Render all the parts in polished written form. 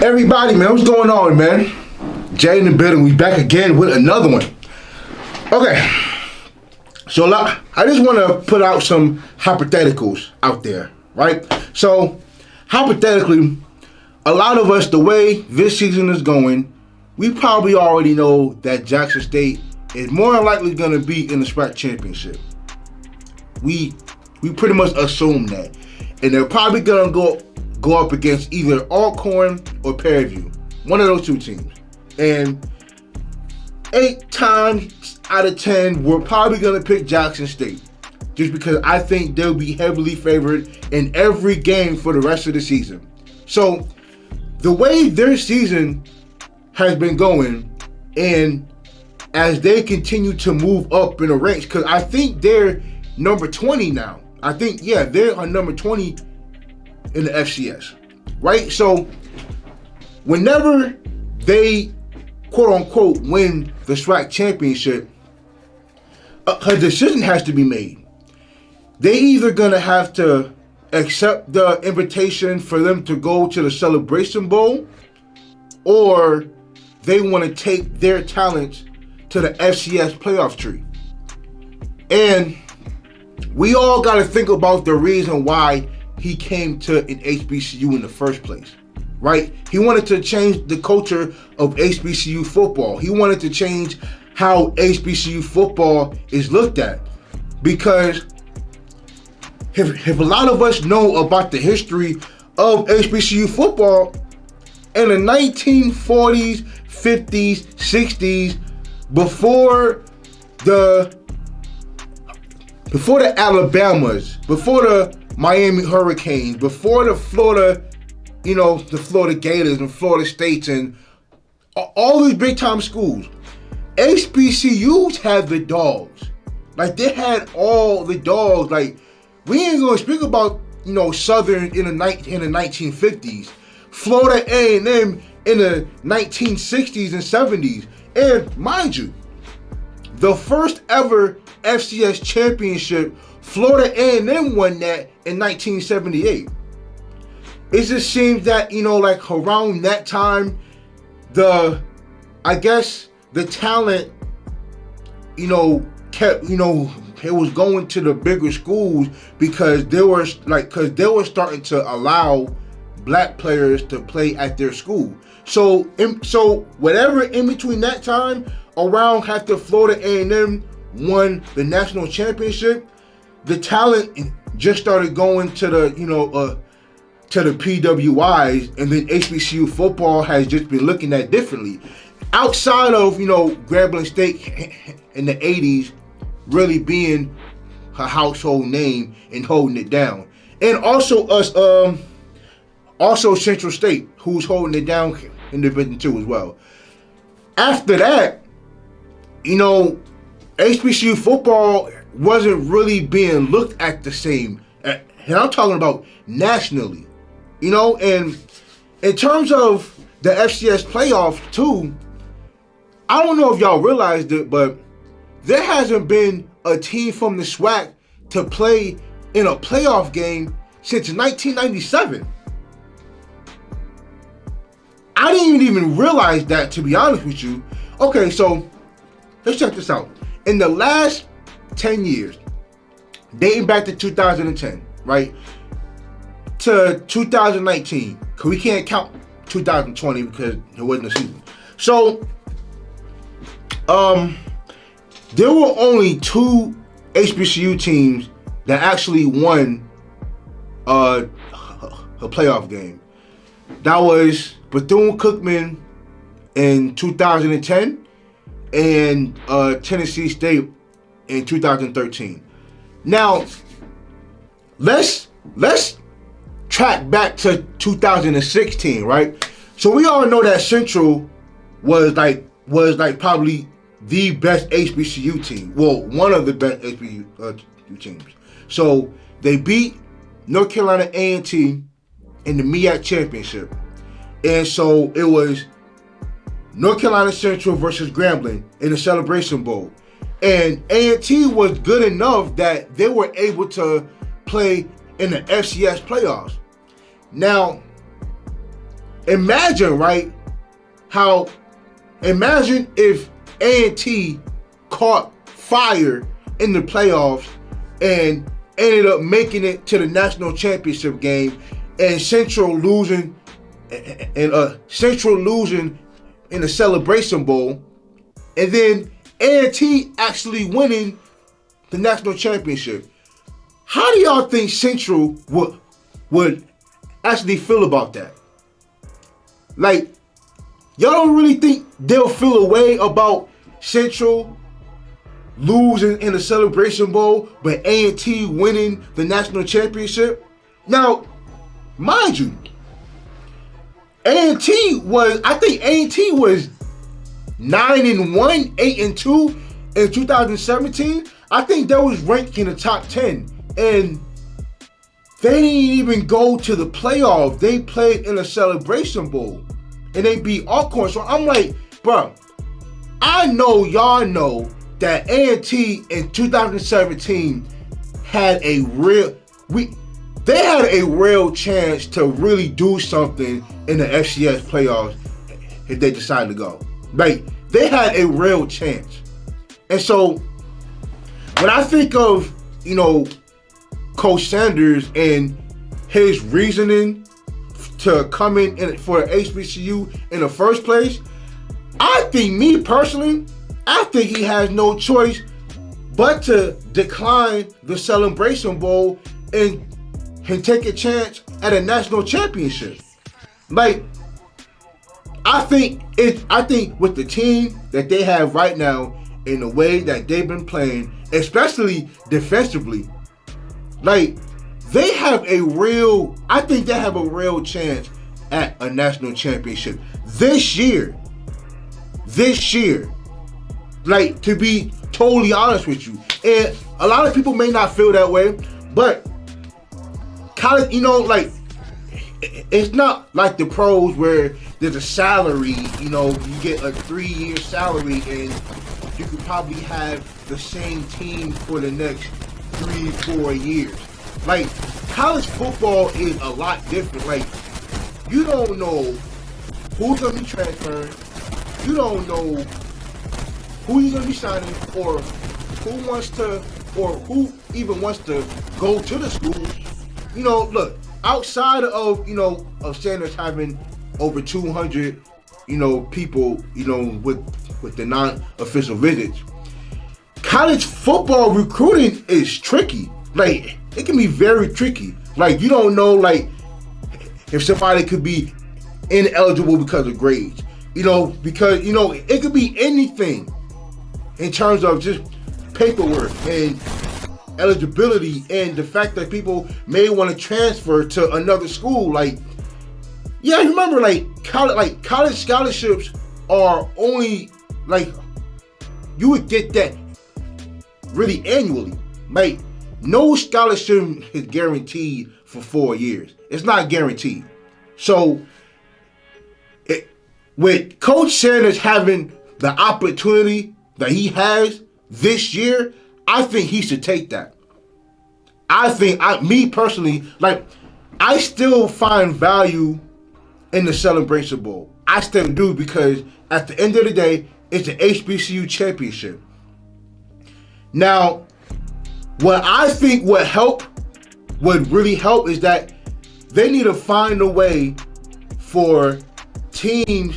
Everybody, man, what's going on, man? Jay in the building. We back again with another one. Okay, so I just want to put out some hypotheticals out there, right? So, hypothetically, a lot of us, the way this season is going, we probably already know that Jackson State is more than likely going to be in the SWAC championship. We pretty much assume that, and they're probably going to go up against either Alcorn or Fairview, one of those two teams. And 8 times out of 10, we're probably going to pick Jackson State, just because I think they'll be heavily favored in every game for the rest of the season. So the way their season has been going, and as they continue to move up in the ranks, because I think they're number 20 now. I think, yeah, they're on number 20 in the FCS, right? So whenever they quote unquote win the SWAC championship, a decision has to be made. They either gonna have to accept the invitation for them to go to the Celebration Bowl, or they want to take their talents to the FCS playoff tree. And we all got to think about the reason why he came to an HBCU in the first place, right? He wanted to change the culture of HBCU football. He wanted to change how HBCU football is looked at. Because if a lot of us know about the history of HBCU football, in the 1940s, 50s, 60s, before the Alabamas, before the Miami Hurricanes, before the Florida, the Florida Gators and Florida States and all these big time schools, HBCUs had the dogs. Like, they had all the dogs. Like, we ain't gonna speak about, Southern in the 1950s, Florida A&M in the 1960s and 70s. And mind you, the first ever FCS championship, Florida A&M won that in 1978. It just seems that, like around that time, the talent, kept, it was going to the bigger schools because they were starting to allow black players to play at their school. So whatever in between that time, around after Florida A&M won the national championship, the talent just started going to the to the PWIs, and then HBCU football has just been looking at differently. Outside of Grambling State in the 80s really being a household name and holding it down, and also also Central State, who's holding it down in Division II as well. After that, HBCU football wasn't really being looked at the same, and I'm talking about nationally, and in terms of the FCS playoff too, I don't know if y'all realized it, but there hasn't been a team from the SWAC to play in a playoff game since 1997. I didn't even realize that, to be honest with you. Okay, so let's check this out. In the last 10 years, dating back to 2010, right, to 2019, because we can't count 2020 because it wasn't a season. So, there were only 2 HBCU teams that actually won a playoff game. That was Bethune-Cookman in 2010 and Tennessee State in 2013. Now, let's track back to 2016, right? So we all know that Central was like probably the best HBCU team. Well, one of the best HBCU teams. So they beat North Carolina A&T in the MEAC championship. And so it was North Carolina Central versus Grambling in the Celebration Bowl. And A&T was good enough that they were able to play in the FCS playoffs. Now, imagine, right? Imagine if A&T caught fire in the playoffs and ended up making it to the national championship game, and Central losing in the Celebration Bowl, and then A&T actually winning the national championship. How do y'all think Central would actually feel about that? Like, y'all don't really think they'll feel a way about Central losing in the Celebration Bowl, but A&T winning the national championship? Now, mind you, A&T was 9-1, 8-2 in 2017. I think that was ranked in the top 10, and they didn't even go to the playoff. They played in a Celebration Bowl, and they beat Alcorn. So I'm like, bro, I know y'all know that A&T in 2017 had a real chance to really do something in the FCS playoffs if they decided to go. Like, they had a real chance. And so when I think of, Coach Sanders and his reasoning to come in for HBCU in the first place, I think he has no choice but to decline the Celebration Bowl and take a chance at a national championship. Like, I think with the team that they have right now, in the way that they've been playing, especially defensively, like, they have a real chance at a national championship this year. Like, to be totally honest with you. And a lot of people may not feel that way, but college, it's not like the pros where there's a salary, you get a 3-year salary and you could probably have the same team for the next 3-4 years. Like, college football is a lot different. Like, you don't know who's going to be transferring. You don't know who you're going to be signing, or who even wants to go to the school. Look, outside of, of Sanders having over 200, people, with the non-official visits, college football recruiting is tricky. Like, it can be very tricky. Like, you don't know, like, if somebody could be ineligible because of grades. Because, it could be anything in terms of just paperwork and eligibility, and the fact that people may want to transfer to another school. Like, yeah, remember, college scholarships are only, like, you would get that really annually. Like, no scholarship is guaranteed for 4 years. It's not guaranteed. So, with Coach Sanders having the opportunity that he has this year, I think he should take that. Me personally, like, I still find value in the Celebration Bowl. I still do, because at the end of the day, it's an HBCU championship. Now, what I think would really help is that they need to find a way for teams,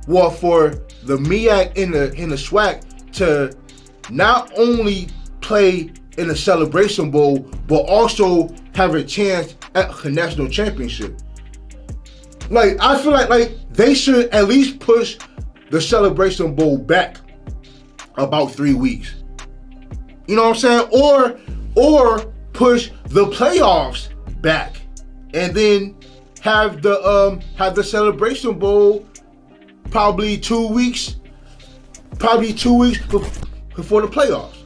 for the MEAC and the SWAC to not only play in the Celebration Bowl, but also have a chance at a national championship. Like, I feel like they should at least push the Celebration Bowl back about 3 weeks. You know what I'm saying? Or push the playoffs back, and then have the Celebration Bowl probably 2 weeks before the playoffs.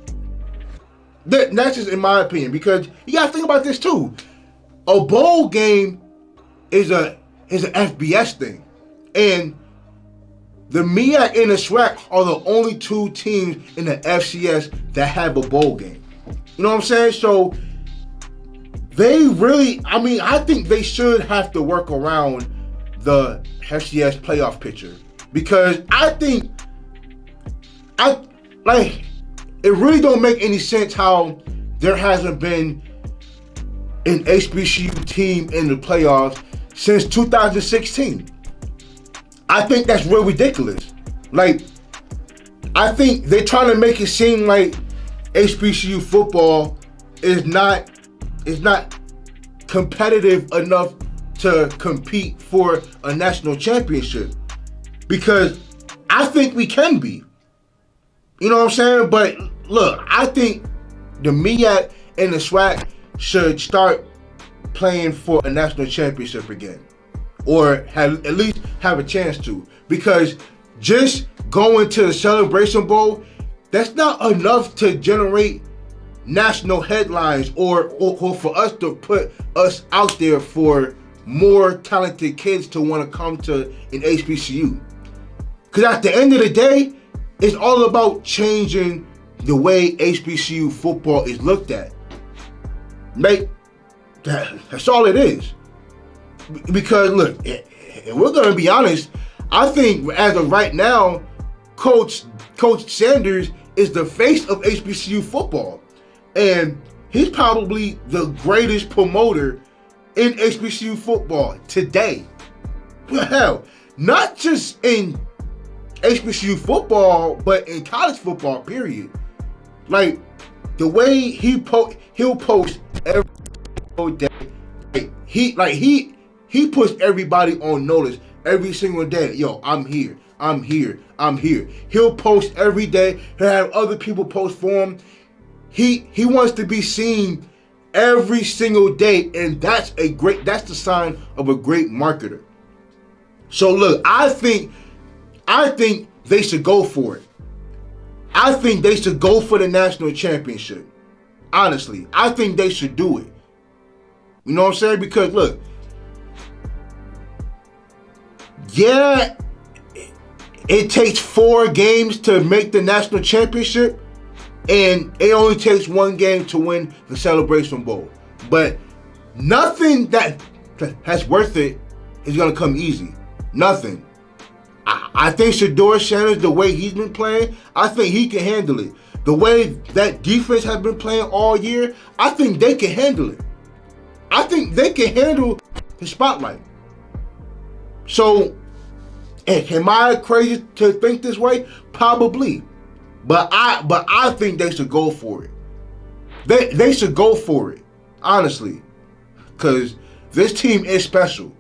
That's just in my opinion, because you gotta think about this too. A bowl game is an FBS thing, and the MEAC and the SWAC are the only 2 teams in the FCS that have a bowl game. You know what I'm saying? So I think they should have to work around the FCS playoff picture, because I think it really don't make any sense how there hasn't been an HBCU team in the playoffs since 2016. I think that's real ridiculous. Like, I think they're trying to make it seem like HBCU football is not competitive enough to compete for a national championship, because I think we can be. You know what I'm saying? But look, I think the MEAC and the SWAC should start playing for a national championship again, or at least have a chance to, because just going to the Celebration Bowl, that's not enough to generate national headlines or for us to put us out there for more talented kids to want to come to an HBCU. Because at the end of the day, it's all about changing the way HBCU football is looked at. Like, that's all it is. Because look, if we're gonna be honest, I think as of right now, Coach Sanders is the face of HBCU football, and he's probably the greatest promoter in HBCU football today. Hell, not just in HBCU football, but in college football, period. Like, the way he'll post every day. He puts everybody on notice every single day. Yo, I'm here. He'll post every day. He'll have other people post for him. He wants to be seen every single day, and that's the sign of a great marketer. So look, I think they should go for it. I think they should go for the national championship. Honestly, I think they should do it. You know what I'm saying? Because look, yeah, it takes 4 games to make the national championship, and it only takes 1 game to win the Celebration Bowl. But nothing that's worth it is gonna come easy. Nothing. I think Shedeur Sanders, the way he's been playing, I think he can handle it. The way that defense has been playing all year, I think they can handle it. I think they can handle the spotlight. So, am I crazy to think this way? Probably. But I think they should go for it. They should go for it, honestly. Because this team is special.